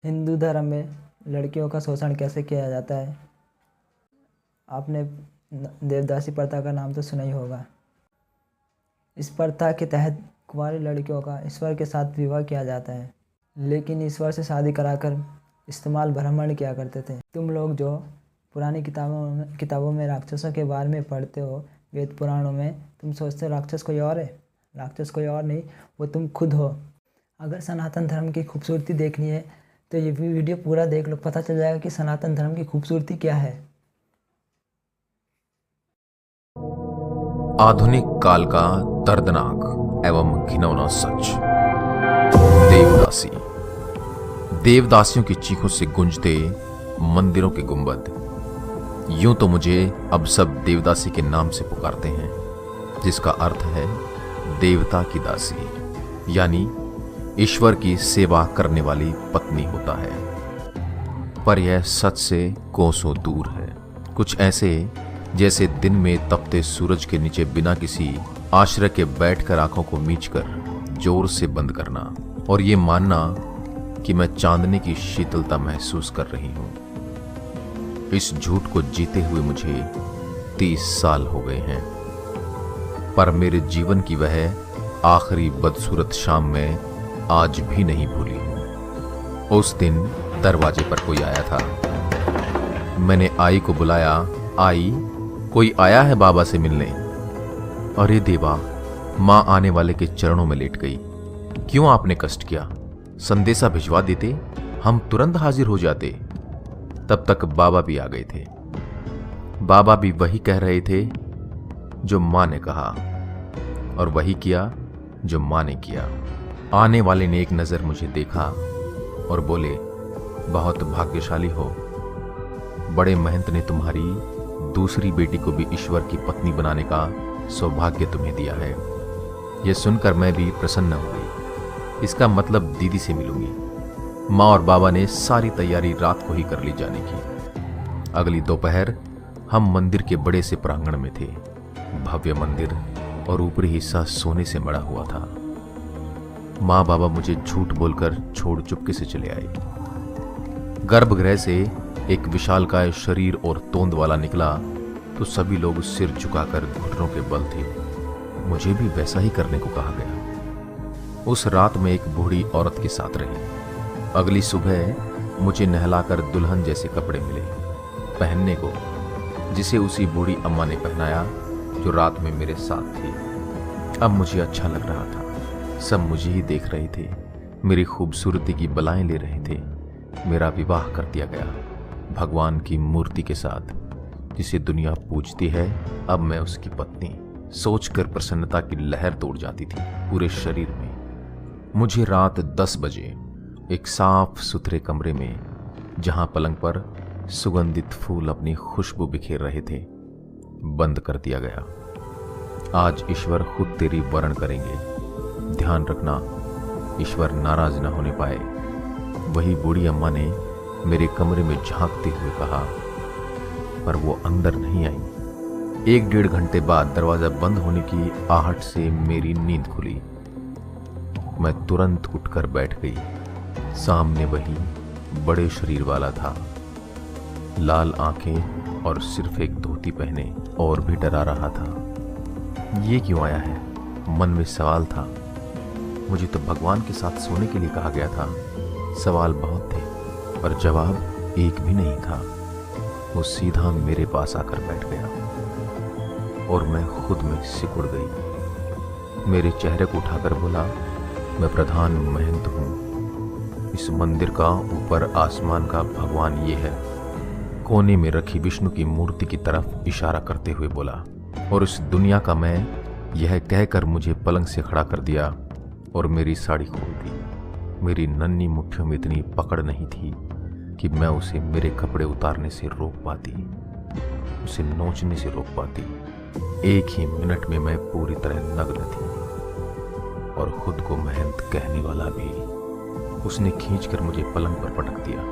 हिंदू धर्म में लड़कियों का शोषण कैसे किया जाता है। आपने देवदासी प्रथा का नाम तो सुना ही होगा। इस प्रथा के तहत कुंवारी लड़कियों का ईश्वर के साथ विवाह किया जाता है, लेकिन ईश्वर से शादी कराकर इस्तेमाल ब्राह्मण किया करते थे। तुम लोग जो पुरानी किताबों में राक्षसों के बारे में पढ़ते हो, वेद पुराणों में, तुम सोचते हो राक्षस कोई और है। राक्षस कोई और नहीं, वो तुम खुद हो। अगर सनातन धर्म की खूबसूरती देखनी है तो ये वीडियो पूरा देख लो, पता चल जाएगा कि सनातन धर्म की खूबसूरती क्या है। आधुनिक काल का दर्दनाक एवं घिनौना सच। देवदासी। देवदासियों की चीखों से गूंजते मंदिरों के गुंबद। यूं तो मुझे अब सब देवदासी के नाम से पुकारते हैं, जिसका अर्थ है देवता की दासी, यानी ईश्वर की सेवा करने वाली पत्नी होता है। पर यह सच से कोसों दूर है। कुछ ऐसे जैसे दिन में तपते सूरज के नीचे बिना किसी आश्रय के बैठकर आंखों को मीचकर जोर से बंद करना और ये मानना कि मैं चांदनी की शीतलता महसूस कर रही हूं। इस झूठ को जीते हुए मुझे 30 साल हो गए हैं, पर मेरे जीवन की वह आखिरी बदसूरत शाम में आज भी नहीं भूली हूं। उस दिन दरवाजे पर कोई आया था। मैंने आई को बुलाया, आई कोई आया है बाबा से मिलने। अरे देवा, मां आने वाले के चरणों में लेट गई। क्यों आपने कष्ट किया? संदेशा भिजवा देते, हम तुरंत हाजिर हो जाते। तब तक बाबा भी आ गए थे। बाबा भी वही कह रहे थे जो मां ने कहा, और वही किया जो मां ने किया। आने वाले ने एक नजर मुझे देखा और बोले, बहुत भाग्यशाली हो, बड़े महंत ने तुम्हारी दूसरी बेटी को भी ईश्वर की पत्नी बनाने का सौभाग्य तुम्हें दिया है। यह सुनकर मैं भी प्रसन्न हो गई। इसका मतलब दीदी से मिलूंगी। माँ और बाबा ने सारी तैयारी रात को ही कर ली जाने की। अगली दोपहर हम मंदिर के बड़े से प्रांगण में थे। भव्य मंदिर और ऊपरी हिस्सा सोने से मढ़ा हुआ था। माँ बाबा मुझे झूठ बोलकर छोड़ चुपके से चले आए। गर्भगृह से एक विशालकाय शरीर और तोंद वाला निकला तो सभी लोग सिर झुकाकर घुटनों के बल थे। मुझे भी वैसा ही करने को कहा गया। उस रात में एक बूढ़ी औरत के साथ रही। अगली सुबह मुझे नहलाकर दुल्हन जैसे कपड़े मिले पहनने को, जिसे उसी बूढ़ी अम्मा ने पहनाया जो रात में मेरे साथ थी। अब मुझे अच्छा लग रहा था। सब मुझे ही देख रहे थे, मेरी खूबसूरती की बलाएं ले रहे थे। मेरा विवाह कर दिया गया भगवान की मूर्ति के साथ, जिसे दुनिया पूजती है। अब मैं उसकी पत्नी। सोचकर प्रसन्नता की लहर तोड़ जाती थी पूरे शरीर में। मुझे रात 10 बजे एक साफ सुथरे कमरे में, जहां पलंग पर सुगंधित फूल अपनी खुशबू बिखेर रहे थे, बंद कर दिया गया। आज ईश्वर खुद तेरी वरण करेंगे। ध्यान रखना, ईश्वर नाराज न होने पाए। वही बूढ़ी अम्मा ने मेरे कमरे में झांकते हुए कहा, पर वो अंदर नहीं आई। 1-1.5 घंटे बाद दरवाजा बंद होने की आहट से मेरी नींद खुली। मैं तुरंत उठकर बैठ गई। सामने वही बड़े शरीर वाला था, लाल आंखें और सिर्फ एक धोती पहने, और भी डरा रहा था। ये क्यों आया है? मन में सवाल था। मुझे तो भगवान के साथ सोने के लिए कहा गया था। सवाल बहुत थे, पर जवाब एक भी नहीं था। वो सीधा मेरे पास आकर बैठ गया और मैं खुद में सिकुड़ गई। मेरे चेहरे को उठाकर बोला, मैं प्रधान महंत हूं। इस मंदिर का ऊपर आसमान का भगवान ये है। कोने में रखी विष्णु की मूर्ति की तरफ इशारा करते हुए बोला, और इस दुनिया का मैं यह कहकर मुझे पलंग से खड़ा कर दिया और मेरी साड़ी खोल दी। मेरी नन्ही मुट्ठियों में इतनी पकड़ नहीं थी कि मैं उसे मेरे कपड़े उतारने से रोक पाती, उसे नोचने से रोक पाती। एक ही मिनट में मैं पूरी तरह नग्न थी और खुद को महंत कहने वाला भी। उसने खींचकर मुझे पलंग पर पटक दिया।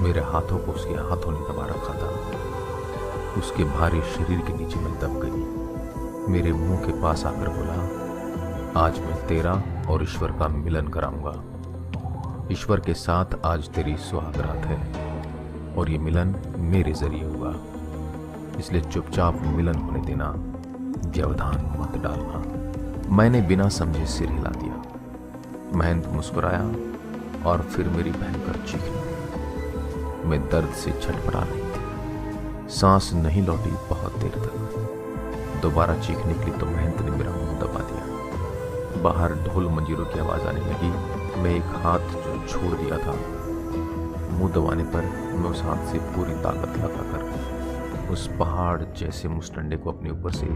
मेरे हाथों को उसके हाथों ने दबा रखा था। उसके भारी शरीर के नीचे मैं दब गई। मेरे मुंह के पास आकर बोला, आज मैं तेरा और ईश्वर का मिलन कराऊंगा। ईश्वर के साथ आज तेरी सुहागरात है और ये मिलन मेरे जरिए हुआ, इसलिए चुपचाप मिलन होने देना, व्यवधान मत डालना। मैंने बिना समझे सिर हिला दिया। महंत मुस्कुराया और फिर मेरी भयंकर चीखने लगी। मैं दर्द से छटपटा रही थी। सांस नहीं लौटी बहुत देर तक। दोबारा चीख निकली तो महंत ने मेरा मुंह दबा दिया। बाहर ढोल मंजीरों की आवाज आने लगी। मैं एक हाथ जो छोड़ दिया था, मुंह दबाने पर मैं उस हाथ से पूरी ताकत लगाकर उस पहाड़ जैसे मुस्टंडे को अपने ऊपर से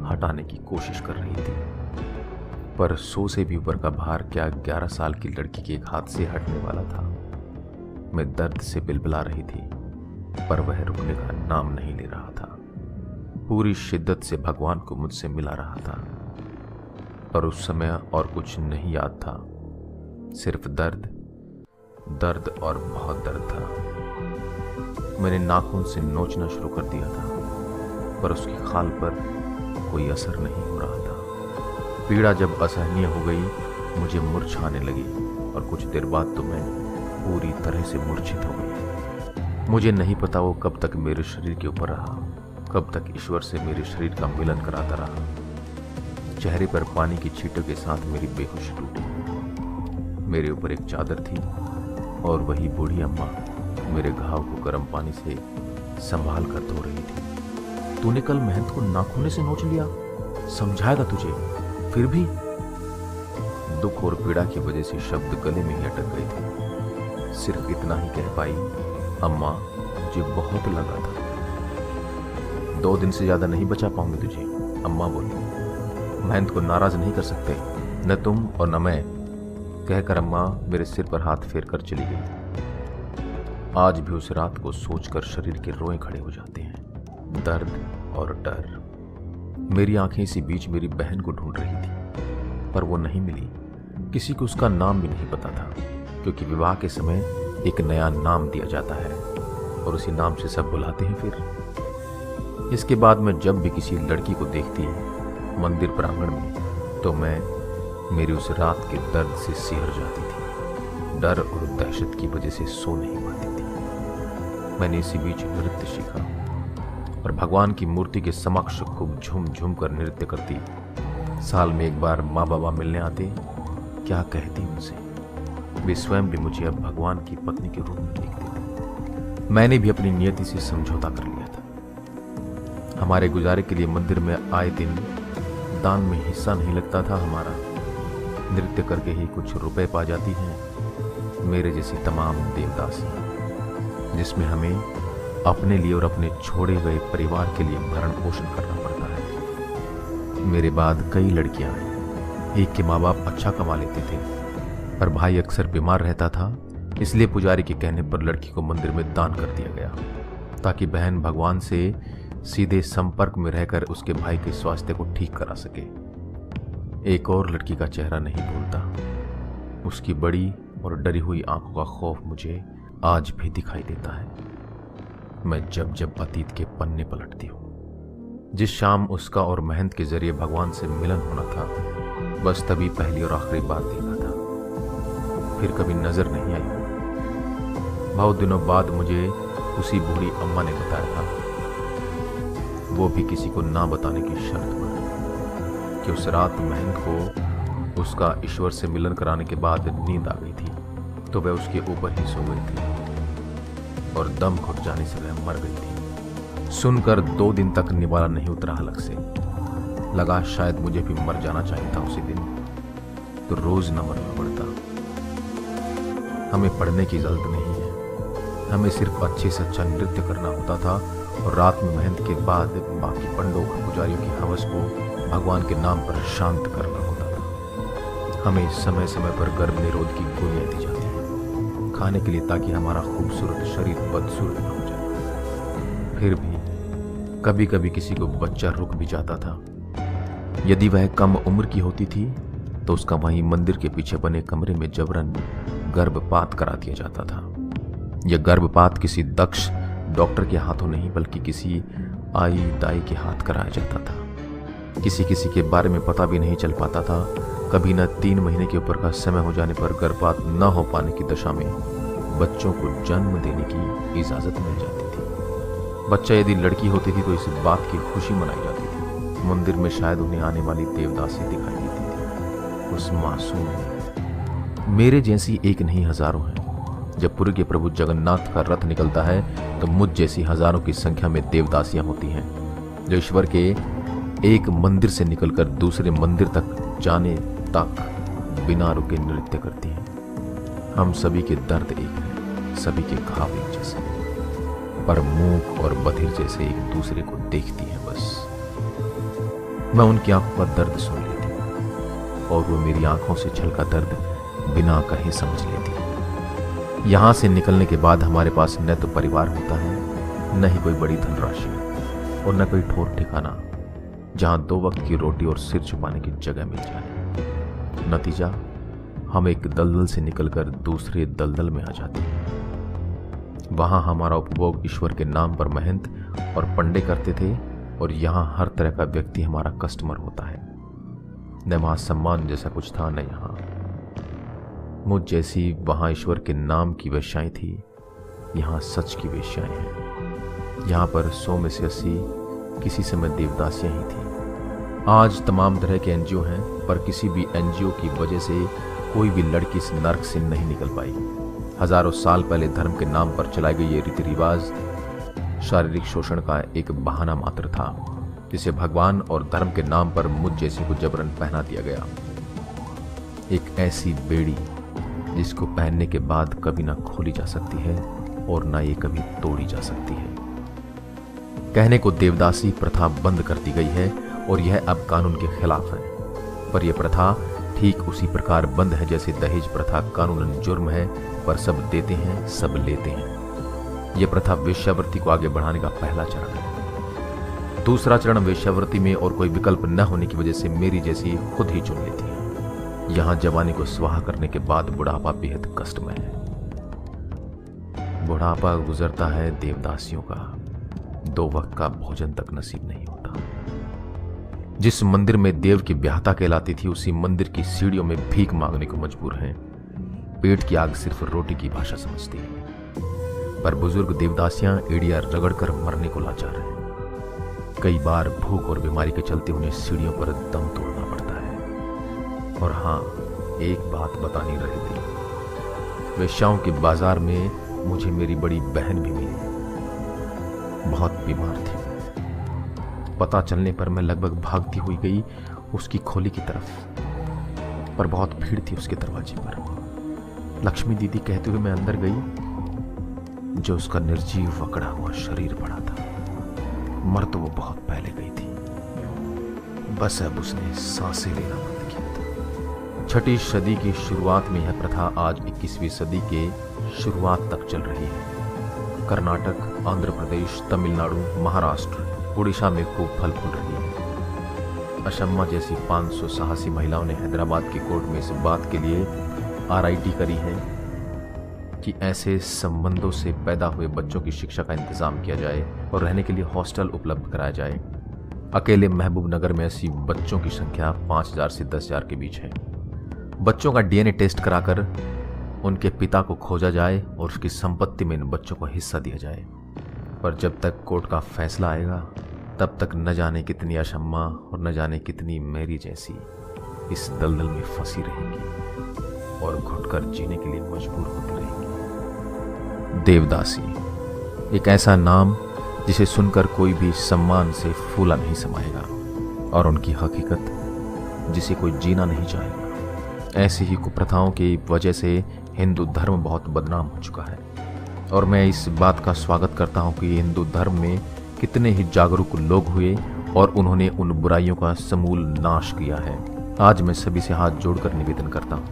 हटाने की कोशिश कर रही थी। पर 100 से भी ऊपर का भार क्या 11 साल की लड़की के एक हाथ से हटने वाला था। मैं दर्द से बिलबिला रही थी, पर वह रुकने का नाम नहीं ले रहा था। पूरी शिद्दत से भगवान को मुझसे मिला रहा था, पर उस समय और कुछ नहीं याद था, सिर्फ दर्द, दर्द और बहुत दर्द था। मैंने नाखून से नोचना शुरू कर दिया था, पर उसकी खाल पर कोई असर नहीं हो रहा था। पीड़ा जब असहनीय हो गई, मुझे मूर्छा आने लगी और कुछ देर बाद तो मैं पूरी तरह से मूर्छित हो गई। मुझे नहीं पता वो कब तक मेरे शरीर के ऊपर रहा, कब तक ईश्वर से मेरे शरीर का मिलन कराता रहा। चेहरे पर पानी की छींटों के साथ मेरी बेहोशी टूटी। मेरे ऊपर एक चादर थी और वही बूढ़ी अम्मा मेरे घाव को गर्म पानी से संभाल कर धो रही थी। तूने कल महंत को नाखूने से नोच लिया, समझाएगा तुझे, फिर भी? दुख और पीड़ा की वजह से शब्द गले में ही अटक गए थे। सिर्फ इतना ही कह पाई, अम्मा मुझे बहुत लगा था। 2 दिन से ज्यादा नहीं बचा पाऊंगी तुझे, अम्मा बोली। महंत को नाराज नहीं कर सकते, न तुम और न मैं, कहकर अम्मा मेरे सिर पर हाथ फेर कर चली गई। आज भी उस रात को सोचकर शरीर के रोए खड़े हो जाते हैं। दर्द और डर। मेरी आंखें इसी बीच मेरी बहन को ढूंढ रही थी, पर वो नहीं मिली। किसी को उसका नाम भी नहीं पता था, क्योंकि विवाह के समय एक नया नाम दिया जाता है और उसी नाम से सब बुलाते हैं। फिर इसके बाद मैं जब भी किसी लड़की को देखती मंदिर प्रांगण में, तो मैं मेरी उस रात के दर्द से सिहर जाती थी। डर और दहशत की वजह से सो नहीं पाती थी। मैंने इसी बीच नृत्य सीखा और भगवान की मूर्ति के समक्ष खूब झूम झूम कर नृत्य करती। साल में एक बार माँ बाबा मिलने आते, क्या कहती उनसे। वे स्वयं भी मुझे अब भगवान की पत्नी के रूप में देखते थे। मैंने भी अपनी नियति से समझौता कर लिया था। हमारे गुजारे के लिए मंदिर में आए दिन दान में हिस्सा नहीं लगता था हमारा। नृत्य करके ही कुछ रुपए पा जाती हैं मेरे जैसी तमाम देवदासी, जिसमें हमें अपने लिए और अपने छोड़े गए परिवार के लिए भरण पोषण करना पड़ता है। मेरे बाद कई लड़कियां आई। एक के माँ बाप अच्छा कमा लेते थे, पर भाई अक्सर बीमार रहता था, इसलिए पुजारी के कहने पर लड़की को मंदिर में दान कर दिया गया, ताकि बहन भगवान से सीधे संपर्क में रहकर उसके भाई के स्वास्थ्य को ठीक करा सके। एक और लड़की का चेहरा नहीं भूलता। उसकी बड़ी और डरी हुई आंखों का खौफ मुझे आज भी दिखाई देता है। मैं जब जब अतीत के पन्ने पलटती हूँ। जिस शाम उसका और महंत के जरिए भगवान से मिलन होना था, बस तभी पहली और आखिरी बार देखा था, फिर कभी नजर नहीं आई। बहुत दिनों बाद मुझे उसी बूढ़ी अम्मा ने बताया था, वो भी किसी को ना बताने की शर्त पर, कि उस रात महंत को उसका ईश्वर से मिलन कराने के बाद नींद आ गई थी, तो वह उसके ऊपर ही सो गई थी और दम घुट जाने से वह मर गई थी। सुनकर 2 दिन तक निवाला नहीं उतरा हलक से। लगा शायद मुझे भी मर जाना चाहिए था उसी दिन, तो रोज न मरना पड़ता। हमें पढ़ने की जरूरत नहीं है, हमें सिर्फ अच्छे से अच्छा नृत्य करना होता था और रात में मेहनत के बाद बाकी पंडों और पुजारियों की हवस को भगवान के नाम पर शांत करना होता था। हमें समय समय पर गर्भ निरोध की गोलियां दी जाती हैं खाने के लिए, ताकि हमारा खूबसूरत शरीर बदसूरत न हो जाए। फिर भी कभी कभी किसी को बच्चा रुक भी जाता था। यदि वह कम उम्र की होती थी तो उसका वहीं मंदिर के पीछे बने कमरे में जबरन गर्भपात करा दिया जाता था। यह गर्भपात किसी दक्ष डॉक्टर के हाथों नहीं, बल्कि किसी आई दाई के हाथ कराया जाता था। किसी किसी के बारे में पता भी नहीं चल पाता था कभी न 3 महीने के ऊपर का समय हो जाने पर गर्भपात न हो पाने की दशा में बच्चों को जन्म देने की इजाजत मिल जाती थी। बच्चा यदि लड़की होती थी तो इस बात की खुशी मनाई जाती थी। मंदिर में शायद उन्हें आने वाली देवदासी दिखाई देती थी। उस मासूम मेरे जैसी एक नहीं हजारों हैं। जब पुरी के प्रभु जगन्नाथ का रथ निकलता है तो मुझ जैसी हजारों की संख्या में देवदासियां होती हैं, जो ईश्वर के एक मंदिर से निकलकर दूसरे मंदिर तक जाने तक बिना रुके नृत्य करती हैं। हम सभी के दर्द एक हैं, सभी के घाव एक जैसे, पर मूक और बधिर जैसे एक दूसरे को देखती हैं। बस मैं उनकी आंखों का दर्द सुन लेती हूँ और वो मेरी आंखों से छलका दर्द बिना कहे समझ लेती है। यहां से निकलने के बाद हमारे पास न तो परिवार होता है, न ही कोई बड़ी धनराशि और न कोई ठोर ठिकाना जहां 2 वक्त की रोटी और सिर छुपाने की जगह मिल जाए। नतीजा, हम एक दलदल से निकलकर दूसरे दलदल में आ जाते हैं। वहां हमारा उपभोग ईश्वर के नाम पर महंत और पंडे करते थे और यहां हर तरह का व्यक्ति हमारा कस्टमर होता है। न वहां सम्मान जैसा कुछ था, न यहां। मुझ जैसी वहां ईश्वर के नाम की वेश्याएं थी, यहां सच की वेश्याएं हैं। यहां पर 100 में से 80 किसी समय देवदासियां ही थी। आज तमाम तरह के एनजीओ हैं, पर किसी भी एनजीओ की वजह से कोई भी लड़की इस नर्क से नहीं निकल पाई। हजारों साल पहले धर्म के नाम पर चलाए गए ये रीति रिवाज शारीरिक शोषण का एक बहाना मात्र था, जिसे भगवान और धर्म के नाम पर मुझ जैसे को जबरन पहना दिया गया। एक ऐसी बेड़ी जिसको पहनने के बाद कभी ना खोली जा सकती है और ना ये कभी तोड़ी जा सकती है। कहने को देवदासी प्रथा बंद कर दी गई है और यह अब कानून के खिलाफ है, पर यह प्रथा ठीक उसी प्रकार बंद है जैसे दहेज प्रथा कानूनन जुर्म है, पर सब देते हैं, सब लेते हैं। यह प्रथा वेश्यावृत्ति को आगे बढ़ाने का पहला चरण है। दूसरा चरण वेश्यावृत्ति में और कोई विकल्प न होने की वजह से मेरी जैसी खुद ही चुन लेती है। यहां जवानी को स्वाहा करने के बाद बुढ़ापा बेहद कष्टमय है। बुढ़ापा गुजरता है देवदासियों का, 2 वक्त का भोजन तक नसीब नहीं होता। जिस मंदिर में देव की ब्याहता कहलाती थी, उसी मंदिर की सीढ़ियों में भीख मांगने को मजबूर हैं। पेट की आग सिर्फ रोटी की भाषा समझती है, पर बुजुर्ग देवदासियां एड़िया रगड़कर मरने को लाचार हैं। कई बार भूख और बीमारी के चलते उन्हें सीढ़ियों पर दम तोड़ना पड़ता है। और हाँ, एक बात बतानी रही थी। वेश्याओं के बाजार में मुझे मेरी बड़ी बहन भी मिली। बहुत बीमार थी। पता चलने पर मैं लगभग भागती हुई गई उसकी खोली की तरफ, पर बहुत भीड़ थी उसके दरवाजे पर। लक्ष्मी दीदी कहते हुए मैं अंदर गई। जो उसका निर्जीव वकड़ा हुआ शरीर पड़ा था, मर तो वो बहुत पहले गई थी, बस अब उसने सांसें लेना बंद किया था। 6ठी सदी की शुरुआत में यह प्रथा आज 21वीं सदी के शुरुआत तक चल रही है। कर्नाटक, आंध्र प्रदेश, तमिलनाडु, महाराष्ट्र, उड़ीसा में खूब फल फूल रही है। अशम्मा जैसी 500 साहसी महिलाओं ने हैदराबाद की कोर्ट में इस बात के लिए आरआईटी करी है कि ऐसे संबंधों से पैदा हुए बच्चों की शिक्षा का इंतजाम किया जाए और रहने के लिए हॉस्टल उपलब्ध कराया जाए। अकेले महबूब नगर में ऐसी बच्चों की संख्या 5000 से 10,000 के बीच है। बच्चों का डीएनए टेस्ट कराकर उनके पिता को खोजा जाए और उसकी संपत्ति में इन बच्चों को हिस्सा दिया जाए। पर जब तक कोर्ट का फैसला आएगा, तब तक न जाने कितनी अशम्मा और न जाने कितनी मेरी जैसी इस दलदल में फंसी रहेंगी और घुटकर जीने के लिए मजबूर होती रहेंगी। देवदासी, एक ऐसा नाम जिसे सुनकर कोई भी सम्मान से फूला नहीं समाएगा, और उनकी हकीकत जिसे कोई जीना नहीं चाहेगा। ऐसी ही कुप्रथाओं की वजह से हिंदू धर्म बहुत बदनाम हो चुका है, और मैं इस बात का स्वागत करता हूं कि हिंदू धर्म में कितने ही जागरूक लोग हुए और उन्होंने उन बुराइयों का समूल नाश किया है। आज मैं सभी से हाथ जोड़कर निवेदन करता हूं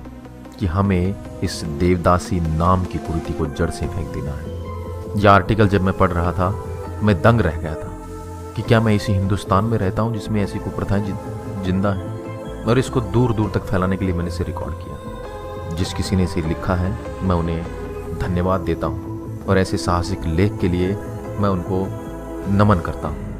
कि हमें इस देवदासी नाम की कुरीति को जड़ से फेंक देना है। यह आर्टिकल जब मैं पढ़ रहा था, मैं दंग रह गया था कि क्या मैं इसी हिंदुस्तान में रहता हूं जिसमें ऐसी कुप्रथाएं जिंदा हैं, और इसको दूर दूर तक फैलाने के लिए मैंने इसे रिकॉर्ड किया। जिस किसी ने इसे लिखा है, मैं उन्हें धन्यवाद देता हूं, और ऐसे साहसिक लेख के लिए मैं उनको नमन करता हूं।